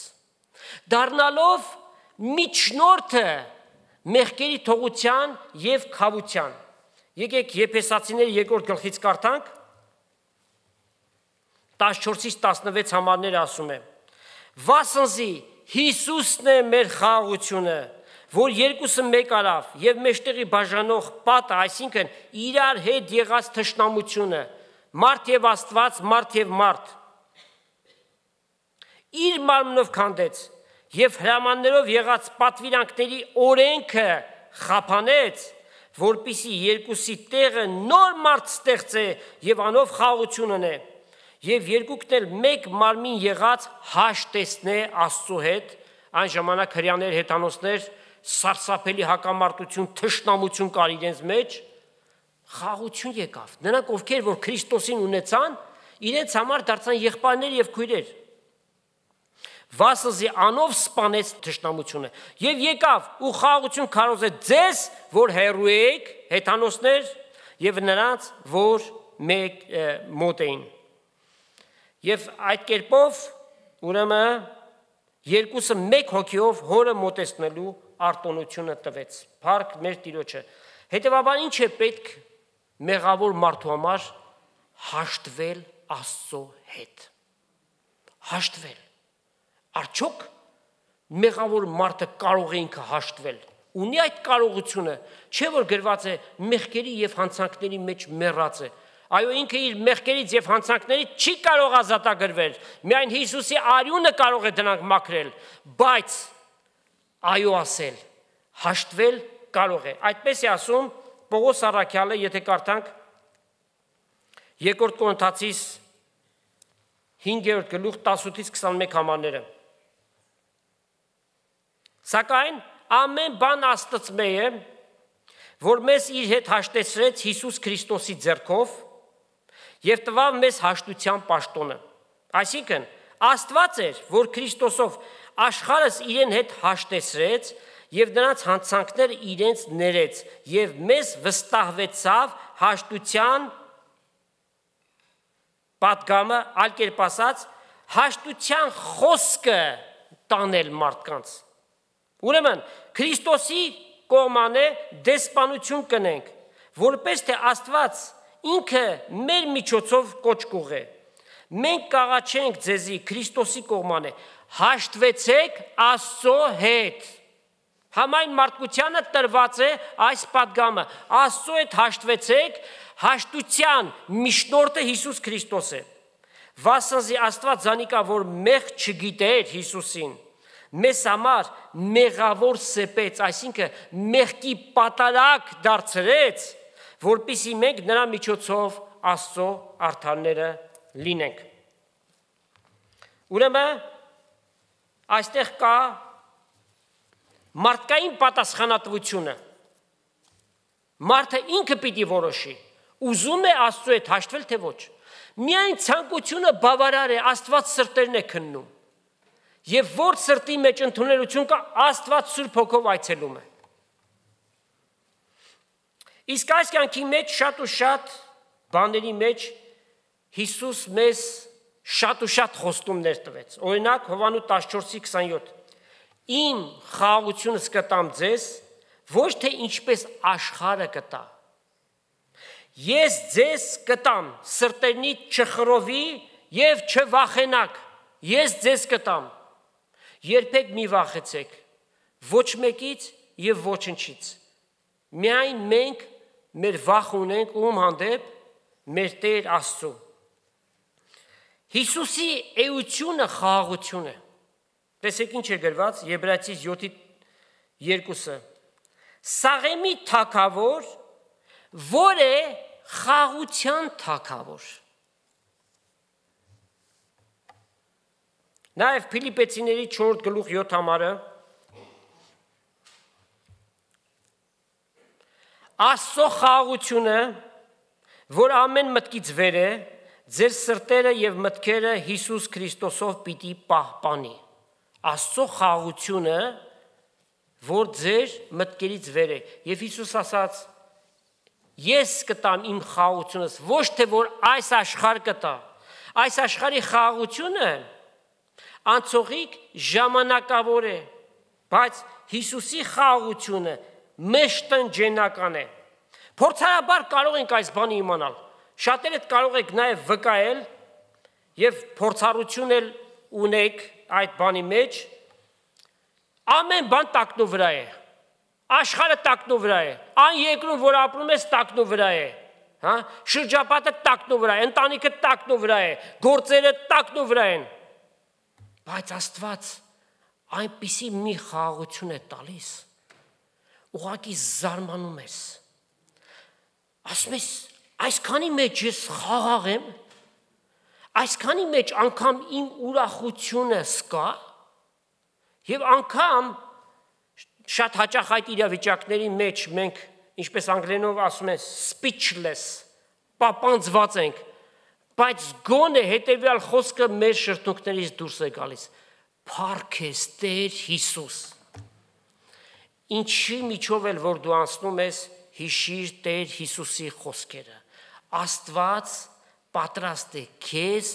դառնալով միջնորդը մեղքերի թողության եւ քավության եկեք Եփեսացիների 2-րդ գլխից կարդանք 14-ից 16 համարները ասում է Վասնզի Հիսուսն է մեր խաղաղությունը որ երկուսը մեկ արավ եւ մեջտեղի բաժանող պատը այսինքն իրար հետ եղած թշնամությունը մարդ եւ Աստված մարդ եւ մարդ իր մարմնով քանդեց եւ հրամաններով եղած պատվիրանքների օրենքը խափանեց որպիսի երկուսի տեղը նոր մարդ ստեղծե եւ անով խաղաղություն ունե Եվ երկուքն էլ մեկ մարմին եղած հաշտեցնե Աստծո հետ, այն ժամանակ հրեաներ հեթանոսներ սարսափելի հակամարտություն, թշնամություն կար իրենց մեջ, խաղաղություն եկավ։ Նրանք ովքեր որ Քրիստոսին ունեցան, իրենց համար դարձան եղբայրներ եւ քույրեր։ Վասզի անով սպանեց թշնամությունը եւ եկավ ու խաղաղություն քարոզեց ձեզ, որ հեռու եք հեթանոսներ եւ նրանց, որ մեկ մոտ էին։ Եվ այդ կերպով ուրեմն երկուսը մեկ հոգիով հորը մոտեցնելու արտոնությունը տվեց։ Փառք մեր Տիրոջը։ Հետևաբար ինչ է պետք մեղավոր մարդու համար հաշտվել Աստծո հետ։ Հաշտվել։ Արդյոք մեղավոր մարդը կարող է ինքը հաշտվել։ Ունի այդ կարողությունը, չէ որ գրված է մեղքերի եւ հանցանքների մեջ մեռած է։ Այո, ինքը իր մեղքերից եւ հանցանքներից չի կարող ազատագրվել։ Միայն Հիսուսի արյունը կարող է դրանք մաքրել, բայց այո ասել, հաշտվել կարող է։ Այդպես է ասում Պողոս առաքյալը, եթե կարդանք 2 Կորինթացիս 5-րդ գլուխ 18-ից 21 համարները։ Սակայն ամեն բան Աստծմե է, որ մեզ իր հետ հաշտեցրեց Հիսուս Քրիստոսի ձեռքով եւ տվավ մեզ հաշտության պաշտոնը։ Այսինքն Աստված էր, որ Քրիստոսով աշխարհս իրեն հետ հաշտեցրեց եւ նրանց հանցանքները իրենց ներեց եւ մեզ վստահվեցավ հաշտության պատգամը, այլ կերպ ասած, հաշտության խոսքը տանել մարդկանց։ Ուրեմն Քրիստոսի կողմանը դեսպանություն կնենք, որպես թե Աստված ինքը մեր միջոցով կոչ կուղե։ Մենք կաղաչենք ձեզի Քրիստոսի կողմանը, հաշտվեցեք Աստծո հետ։ Համայն մարդկությանը տրված է այս պատգամը, Աստծո հետ հաշտվեցեք, հաշտության միջնորդը Հիսուս Քրիստոս է։ Վասնզի Աստված զանիկա, որ մեղ չգիտեր Հիսուսին, մեզ համար մեղավոր սեպեց, այսինքն մեղքի պատարակ դարձրեց, որպեսզի մենք նրա միջոցով Աստծո արդարները լինենք։ Ուրեմն այստեղ կա մարդկային պատասխանատվությունը։ Մարդը ինքը պիտի որոշի, ուզում է Աստծո հետ հաշտվել, թե ոչ։ Միայն ցանկությունը բավարար է, Աստված սրտերն է քննում։ Եվ որ սրտի մեջ ընդունելություն կա, Աստված Սուրբ Հոգով այցելում է։ Իսկ այս կյանքի մեջ շատ ու շատ բաների մեջ Հիսուս մեզ շատ ու շատ խոստումներ տվեց։ Օրինակ Հովանու 14:27 Իմ խաղաղությունս կտամ ձեզ, ոչ թե ինչպես աշխարհը կտա։ Ես ձեզ կտամ, սրտերնից չխռովի եւ չվախենաք։ Ես ձեզ կտամ։ Երբեք մի վախեցեք, ոչ մեկից եւ ոչնչից։ Միայն մենք մեր վախ ունենք ում հանդեպ, մեր Տեր Աստծո։ Հիսուսի էությունը խաղաղություն է։ Տեսեք ինչ է գրված Եբրայեցիս 7:2-ը։ Սաղեմի թագավոր, որ է խաղաղության թագավոր։ Նաև Փիլիպեցիների 4 գլուխ 7 համարը Աստծո խաղաղությունը, որ ամեն մտքից վեր է, ձեր սրտերը եւ մտքերը Հիսուս Քրիստոսով պիտի պահպանի։ Աստծո խաղաղությունը, որ ձեր մտքերից վեր է։ Եվ Հիսուս ասաց. Ես կտամ իմ խաղաղությունս, ոչ թե որ այս աշխարհ կտա։ Այս աշխարհի խաղաղությունը անցողիկ ժամանակավոր է, բայց Հիսուսի խաղաղությունը մեջտնջենական է։ Փորձարաբար կարող ենք այս բանը իմանալ։ Շատերը կարող եք նաև վկայել եւ փորձառություն էլ ունեք այդ բանի մեջ։ Ամեն բան տակնու վրա է։ Աշխարհը տակնու վրա է։ Այն երկրում, որ ապրում ես, տակնու վրա է։ Հա? Շրջապատը տակնու վրա է, ընտանիքը տակնու վրա է, գործերը տակնու վրա են։ Բայց Աստված այնպիսի մի խաղաղություն է տալիս, ուղղակի զարմանում ես։ Ասում ես, այսքանի մեջ ես խաղաղ եմ, Այսքանի մեջ անգամ իմ ուրախությունը սկա եւ անգամ շատ հաճախ այդ իրավիճակների մեջ մենք ինչպես անգլերենով ասում են speechless պապանձված ենք, բայց գոնե հետեւյալ խոսքը մեր շրթունքներից դուրս է գալիս. Փառք ես Տեր Հիսուս։ Ինչի միջով էլ որ դու անցնում ես, հիշիր Տեր Հիսուսի խոսքերը։ Աստված պատրաստ է քեզ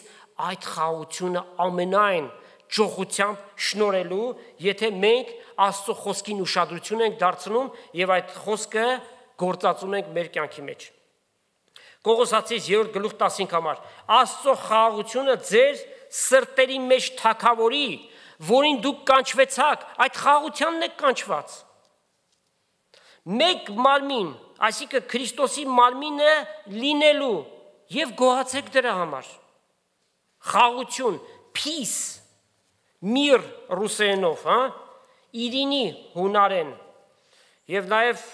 այդ խաղաղությունը ամենայն ճոխությամբ շնորհելու, եթե մենք Աստծո խոսքին ուշադրություն ենք դարձնում եւ այդ խոսքը գործածում ենք մեր կյանքի մեջ։ Կողոսացիս 3:15 համար Աստծո խաղաղությունը ձեր սրտերի մեջ թագավորի, որին դուք կանչվեցաք, այդ խաղաղությանն եք կանչված։ Մեկ մարմին, այսինքն Քրիստոսի մարմինը լինելու եւ գոհացեք դրա համար։ Խաղաղություն, peace, միր ռուսերենով, հա, իրինի հունարեն եւ նաեւ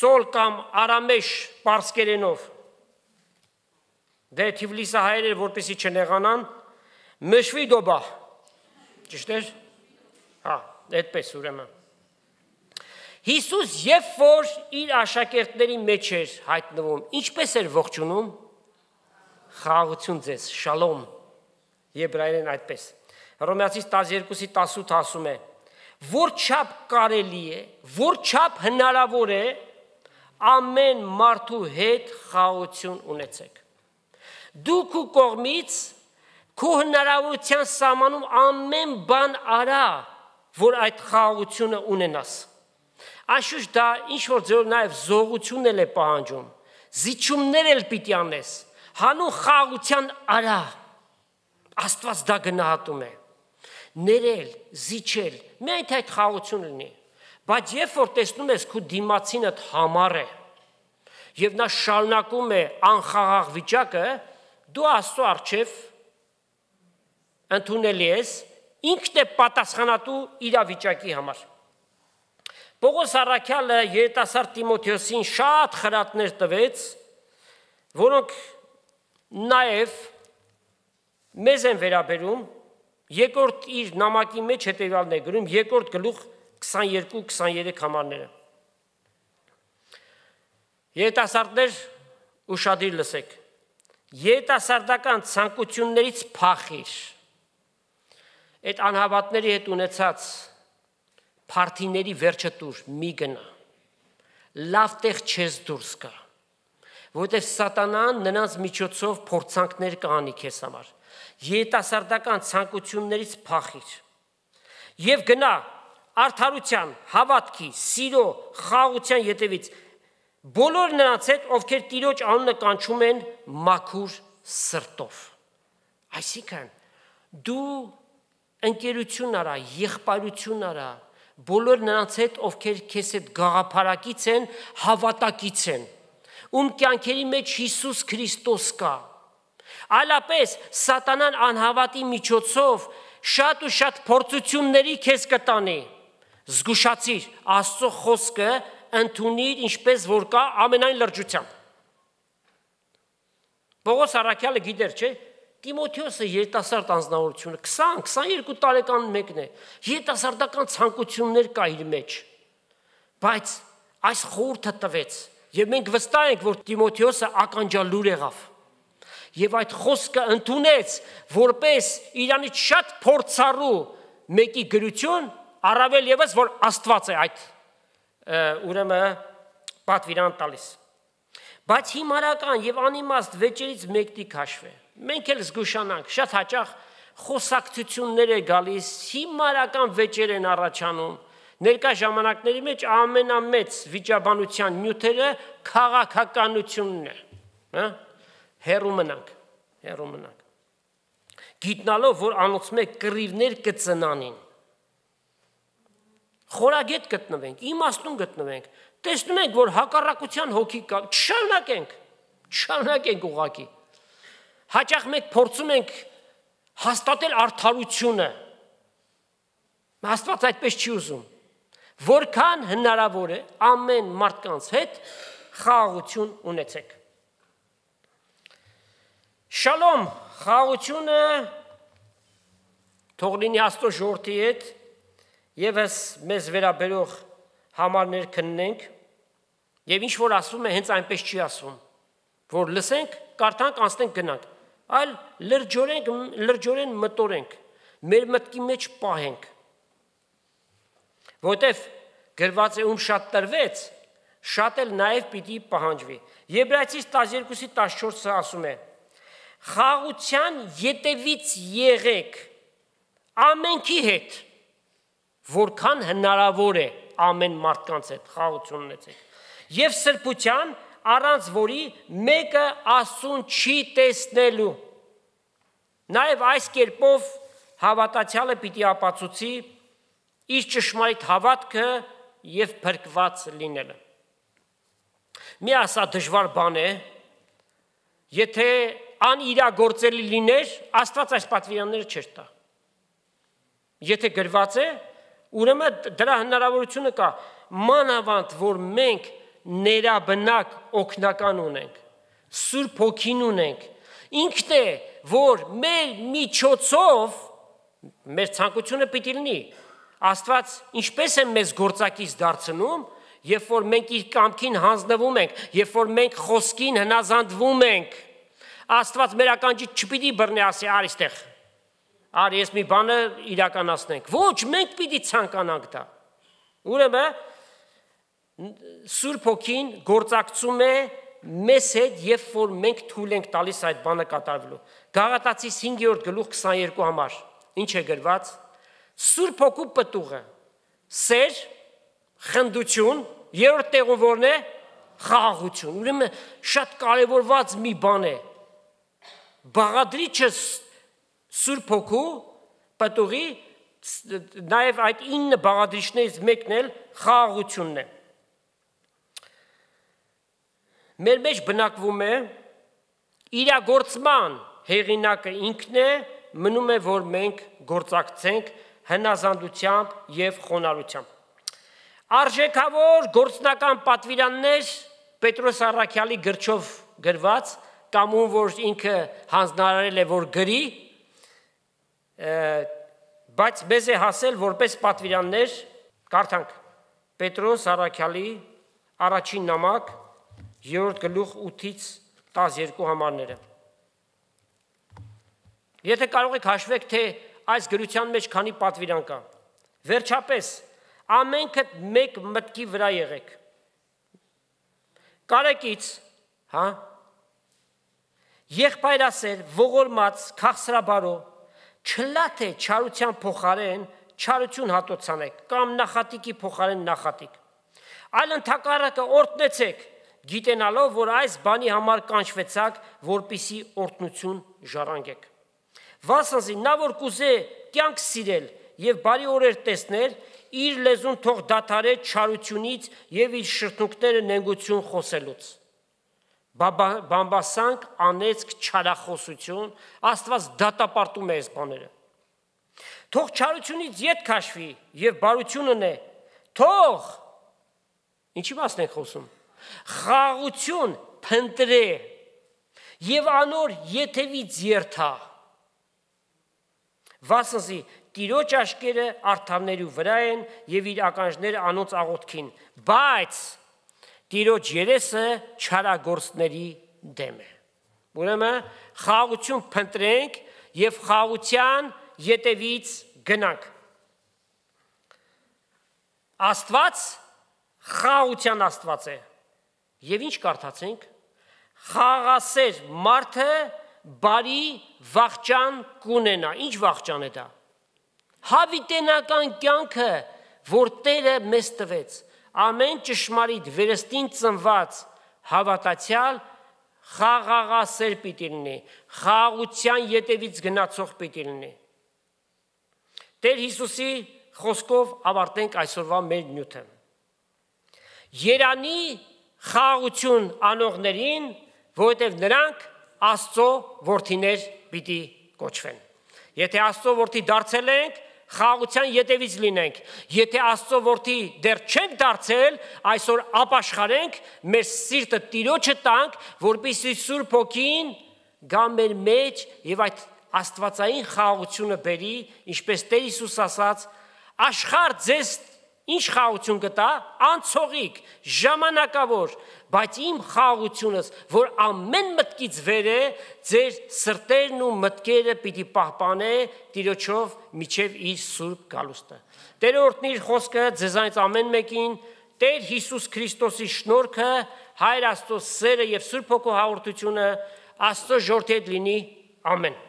սոլ կամ արամեշ պարսկերենով։ Դե Թիֆլիսահայերը որպեսի չնեղանան, մշվիդոբա։ Ճիշտ է՞։ Հա, այդպես ուրեմն։ Հիսուս երբ որ իր աշակերտների մեջ էր հայտնվում, ինչպես էր ողջունում։ Խաղաղություն ձեզ, շալոմ, եբրայերեն այդպես։ Հռոմեացիս 12:18 ասում է. որ չափ կարելի է, որ չափ հնարավոր է, ամեն մարդու հետ խաղաղություն ունեցեք։ Դու քո կողմից քո հնարավորության սահմանում ամեն բան արա, որ այդ խաղաղությունը ունենաս։ Անշուշտ դա ինչ որ ձեւով նաև զողություն էլ է պահանջում, զիջումներ էլ պիտի անես, հանուն խաղաղության արա, Աստված դա գնահատում է, ներել, զիջել, միայն թե այդ խաղաղություն լինի, բայց երբ որ տեսնում ես քո դիմացինդ համառ է, եւ նա շարունակում է անխաղաղ վիճակը, դու Աստծո առջև ընդունելի ես, ինքն է պատասխանատու իրավիճակի համար։ Պողոս առաքյալը երիտասարդ Տիմոթեոսին շատ խրատներ տվեց, որոնք նաև մեզ են վերաբերում, երկրորդ իր նամակի մեջ հետևյալն է գրում, երկրորդ գլուխ 22-23 համարները։ Երիտասարդներ, ուշադիր լսեք, երիտասարդական ցանկություններից փախիր, այդ անհավատների հետ ունեցած Փարթիների վերջը տուր, մի գնա, լավ տեղ չես դուրս գա, որովհետև սատանան նրանց միջոցով փորձանքներ կանի քեզ համար, երիտասարդական ցանկություններից փախիր, եւ գնա արդարության, հավատքի, սիրո, խաղաղության ետևից, բոլոր նրանց հետ, ովքեր Տիրոջ անունը կանչում են մաքուր սրտով, այսինքն դու ընկերություն արա, եղբայրություն արա, բոլոր նրանց հետ, ովքեր քեզ հետ գաղափարակից են, հավատակից են, ում կյանքերի մեջ Հիսուս Քրիստոս կա, այլապես սատանան անհավատի միջոցով շատ ու շատ փորձությունների քեզ կտանի, զգուշացիր, Աստծո խոսքը ընդունիր, ինչպես որ կա ամենայն լրջությամբ։ Պողոս առաքյալը գիտեր, չէ՞, Տիմոթեոսը երիտասարդ անձնավորությունը 20-22 տարեկան մեկն է, երիտասարդական ցանկություններ կա իր մեջ, բայց այս խորհուրդը տվեց, եւ մենք վստահ ենք, որ Տիմոթեոսը ականջալուր եղավ, եւ այդ խոսքը ընդունեց, որպես իրանից շատ փորձառու մեկի գրություն, առավել եւս, որ Աստված է այդ ուրեմն պատվիրան տալիս։ Բայց հիմարական եւ անիմաստ վեճերից մեկնի քաշվե։ Մենք էլ զգուշանանք, շատ հաճախ խոսակցություններ է գալիս, հիմարական վեճեր են առաջանում, ներկա ժամանակների մեջ ամենամեծ վիճաբանության նյութերը քաղաքականությունն է, հա? Հեռու մնանք։ Գիտնալով, որ անոնցմե կռիվներ կծնանին։ Խորագետ գտնվենք, իմաստուն գտնվենք, տեսնում ենք, որ հակառակության հոգի կա, չշարունակենք ուղղակի։ Հաճախ մենք փորձում ենք հաստատել արդարությունը։ Աստված այդպես չի ուզում։ Որքան հնարավոր է ամեն մարդկանց հետ խաղաղություն ունեցեք։ Շալոմ, խաղաղությունը թող լինի Աստծո ժողովրդի հետ, եւս մեզ վերաբերող համարներ քննենք, եւ ինչ որ ասվում է, հենց այնպես չի ասվում, որ լսենք, կարդանք, անցնենք, գնանք, այլ լրջորեն մտորենք, մեր մտքի մեջ պահենք, որտեվ գրված է ում շատ տրվեց, շատ էլ նաև պիտի պահանջվի։ Եբրայեցիս 12:14-ը ասում է. խաղաղության ետևից եղեք ամենքի հետ, որքան հնարավոր է ամեն մարդկանց հետ խաղաղություն ունեցեք, եւ սրբության, առանց որի մեկը Աստծուն չի տեսնելու։ Նաև այս կերպով հավատացյալը պիտի ապացուցի իր ճշմարիտ հավատքը եւ փրկված լինելը։ Մի ասա դժվար բան է, եթե անիրագործելի լիներ, Աստված այս պատվիրանները չէր տա։ Եթե գրված է, ուրեմն դրա հնարավորությունը կա, մանավանդ որ մենք ներաբնակ օգնական ունենք, Սուրբ Հոգին ունենք, ինքն է, որ մեր միջոցով մեր ցանկությունը պիտի լինի։ Աստված ինչպես է մեզ գործակից դարձնում, երբ որ մենք իր կամքին հանձնվում ենք, երբ որ մենք խոսքին հնազանդվում ենք, Աստված մեր ականջից չպիտի բռնի ասի արիստեղ, արի ես մի բանը իրականացնենք, ոչ, մենք պիտի ցանկանանք դա։ Ուրեմն Սուրբ Հոգին գործակցում է մեզ հետ, երբ որ մենք թույլ ենք տալիս այդ բանը կատարվելու։ Գաղատացիս 5:22 համար ինչ է գրված։ Սուրբ Հոգու պտուղը սեր, խնդություն, երրորդ տեղում որն է խաղաղություն։ Ուրեմն շատ կարևորված մի բան է։ Բաղադրիչը Սուրբ Հոգու պտուղի նաև այդ 9 բաղադրիչներից մեկն էլ խաղաղությունն է։ Մեր մեջ բնակվում է իրագործման հեղինակը ինքն է, մնում է որ մենք գործակցենք հնազանդությամբ եւ խոնարհությամբ։ Արժեքավոր գործնական պատվիրաններ Պետրոս Առաքյալի գրչով գրված կամ ում որ ինքը հանձնարարել է որ գրի, բայց մեզ է հասել որպես պատվիրաններ, կարդանք Պետրոս Առաքյալի առաջին նամակ 3:8-ից 12 համարները։ Եթե կարող եք հաշվեք, թե այս գրության մեջ քանի պատվիրան կա։ Վերջապես, ամենքդ մեկ մտքի վրա եղեք։ Կարեկից, եղբայրասեր, ողորմած, քաղցրաբարո, չլաթե չարության փոխարեն չարություն հատուցանեք, կամ նախատիկի փոխարեն նախատիկ։ Այլ ընդհակառակը օրհնեցեք, գիտենալով, որ այս բանի համար կանչվեցաք, որպիսի օրհնություն ժառանգեք։ Վասնզի նա որ կուզե կյանք սիրել եւ բարի օրեր տեսնել, իր լեզուն թող դադարե չարությունից եւ իր շրթունքները նենգություն խոսելուց։ Բամբասանք, անեծք, չարախոսություն, Աստված դատապարտում է այս բաները։ Թող չարությունից ետ քաշվի եւ բարությունն է, թող ինչի մասն ենք խոսում, խաղաղություն փնտրե եւ անոր եթևից երթա։ Վասնզի Տիրոջ աշկերը արթավների վրա են եւ իր ականջները անոնց աղոթքին, բայց Տիրոջ երեսը չարագործների դեմ է։ Ուրեմն խաղաղություն փնտրենք եւ խաղաղության ետևից գնանք։ Աստված խաղաղության Աստված է։ Եվ ինչ կարդացենք։ Խաղաղասեր մարդը բարի վախճան կունենա։ Ինչ վախճան է դա։ Հավիտենական կյանքը, որ Տերը մեզ տվեց, ամեն ճշմարիտ վերստին ծնված հավատացյալ խաղաղասեր պիտի լինի, խաղաղության ետևից գնացող պիտի լինի։ Տեր Հիսուսի խոսքով ավարտենք այսօրվա մեր նյութը։ Երանի խաղաղություն անողներին, որովհետև նրանք Աստծո որդիներ պիտի կոչվեն։ Եթե Աստծո որդի դարձել ենք, խաղաղության ետևից լինենք, եթե Աստծո որդի դեռ չենք դարձել, այսօր ապաշխարենք, մեր սիրտը Տիրոջը տանք, որպեսզի Սուրբ Հոգին գա մեր մեջ եւ այդ աստվածային խաղաղությունը բերի, ինչպես Տեր Հիսուս ասաց, աշխարհ ձեզ ինչ խաղաղություն կտա, անցողիկ, ժամանակավոր, բայց իմ խաղաղությունս, որ ամեն մտքից վեր է, ձեր սրտերն ու մտքերը պիտի պահպանե Տիրոջով միջև իր սուրբ գալուստը։ Տերը օրհնի իր խոսքը ձեզանից ամեն մեկին, Տեր Հիսուս Քրիստոսի շնորհքը, Հայր Աստծո սերը եւ Սուրբ Հոգու հաղորդությունը Աստծո ժողովրդի հետ լինի, ամեն։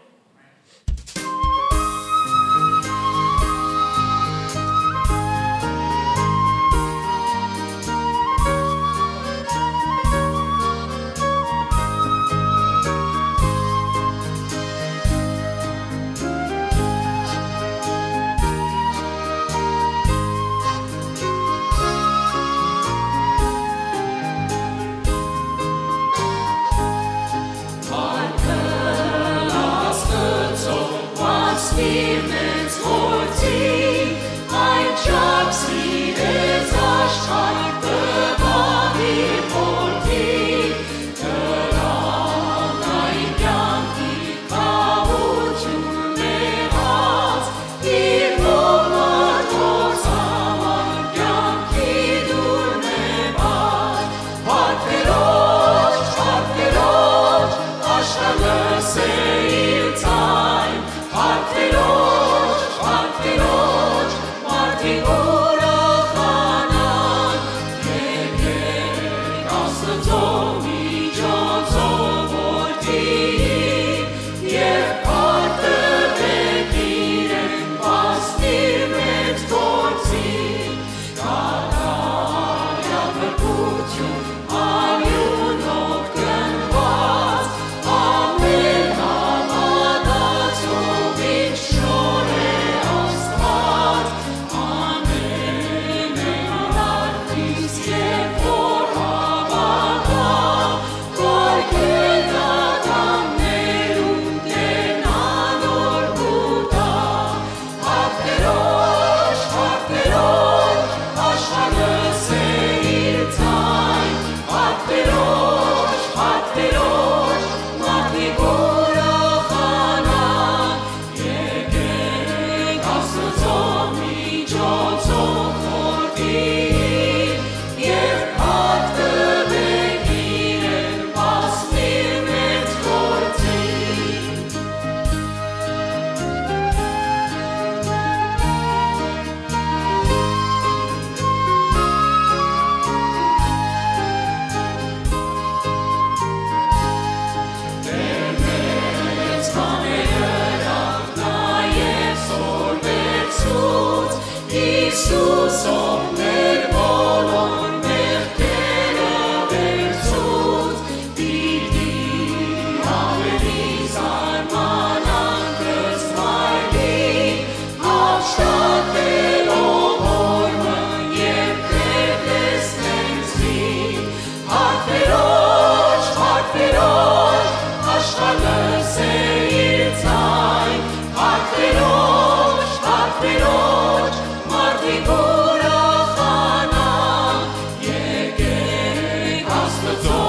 Let's go.